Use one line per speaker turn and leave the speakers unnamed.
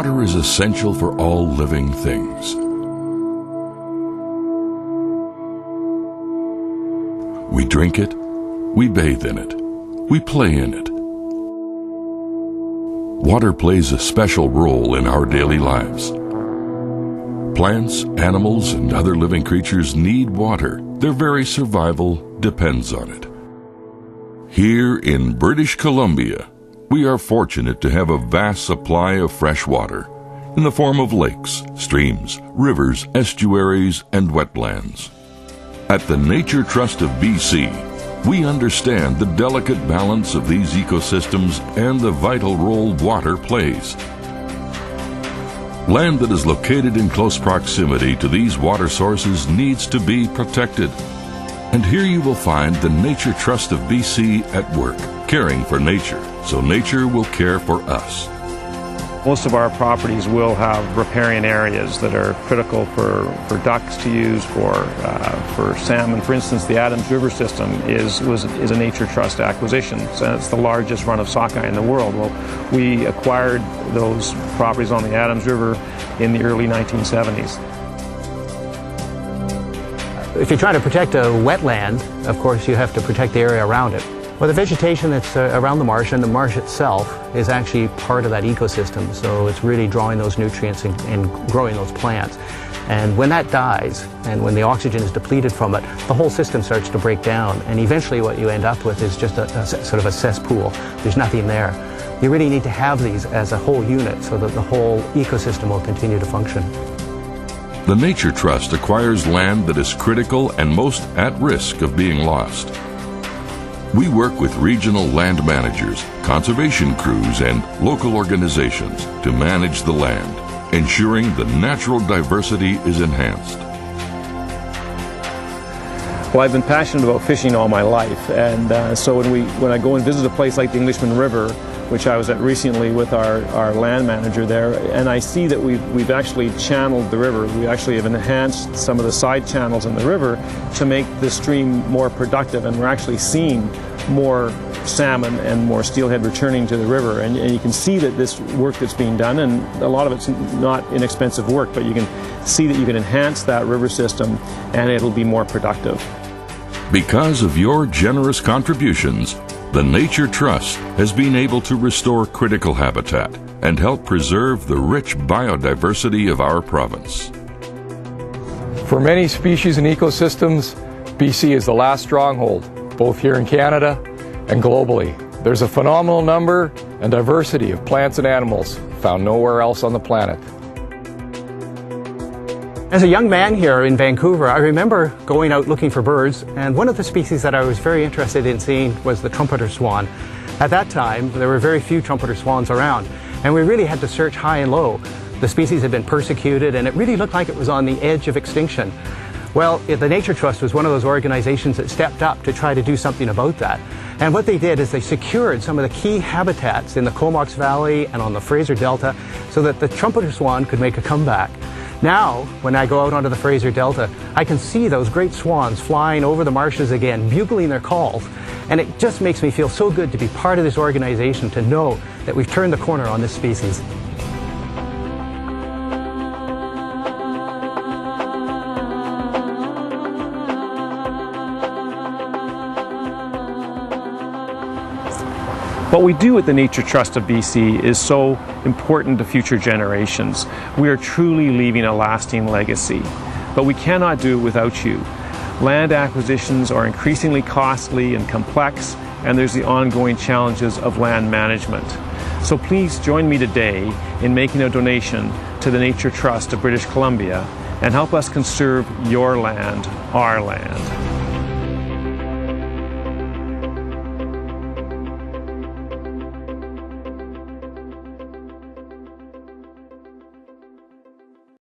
Water is essential for all living things. We drink it, we bathe in it, we play in it. Water plays a special role in our daily lives. Plants, animals, and other living creatures need water. Their very survival depends on it. Here in British Columbia, we are fortunate to have a vast supply of fresh water in the form of lakes, streams, rivers, estuaries, and wetlands. At the Nature Trust of BC, we understand the delicate balance of these ecosystems and the vital role water plays. Land that is located in close proximity to these water sources needs to be protected. And here you will find the Nature Trust of BC at work, caring for nature, so nature will care for us.
Most of our properties will have riparian areas that are critical for ducks to use, for salmon. For instance, the Adams River system is a Nature Trust acquisition. So it's the largest run of sockeye in the world. Well, we acquired those properties on the Adams River in the early 1970s.
If you're trying to protect a wetland, of course you have to protect the area around it. Well, the vegetation that's around the marsh and the marsh itself is actually part of that ecosystem, so it's really drawing those nutrients and growing those plants. And when that dies, and when the oxygen is depleted from it, the whole system starts to break down, and eventually what you end up with is just a sort of a cesspool. There's nothing there. You really need to have these as a whole unit so that the whole ecosystem will continue to function.
The Nature Trust acquires land that is critical and most at risk of being lost. We work with regional land managers, conservation crews, and local organizations to manage the land, ensuring the natural diversity is enhanced.
Well, I've been passionate about fishing all my life, and so when I go and visit a place like the Englishman River, which I was at recently with our land manager there, and I see that we've actually channeled the river. We actually have enhanced some of the side channels in the river to make the stream more productive, and we're actually seeing more salmon and more steelhead returning to the river. And you can see that this work that's being done, and a lot of it's not inexpensive work, but you can see that you can enhance that river system and it'll be more productive.
Because of your generous contributions, the Nature Trust has been able to restore critical habitat and help preserve the rich biodiversity of our province.
For many species and ecosystems, BC is the last stronghold, both here in Canada and globally. There's a phenomenal number and diversity of plants and animals found nowhere else on the planet.
As a young man here in Vancouver, I remember going out looking for birds, and one of the species that I was very interested in seeing was the trumpeter swan. At that time, there were very few trumpeter swans around, and we really had to search high and low. The species had been persecuted, and it really looked like it was on the edge of extinction. Well, the Nature Trust was one of those organizations that stepped up to try to do something about that. And what they did is they secured some of the key habitats in the Comox Valley and on the Fraser Delta so that the trumpeter swan could make a comeback. Now, when I go out onto the Fraser Delta, I can see those great swans flying over the marshes again, bugling their calls. And it just makes me feel so good to be part of this organization, to know that we've turned the corner on this species.
What we do at the Nature Trust of BC is so important to future generations. We are truly leaving a lasting legacy, but we cannot do it without you. Land acquisitions are increasingly costly and complex, and there's the ongoing challenges of land management. So please join me today in making a donation to the Nature Trust of British Columbia and help us conserve your land, our land.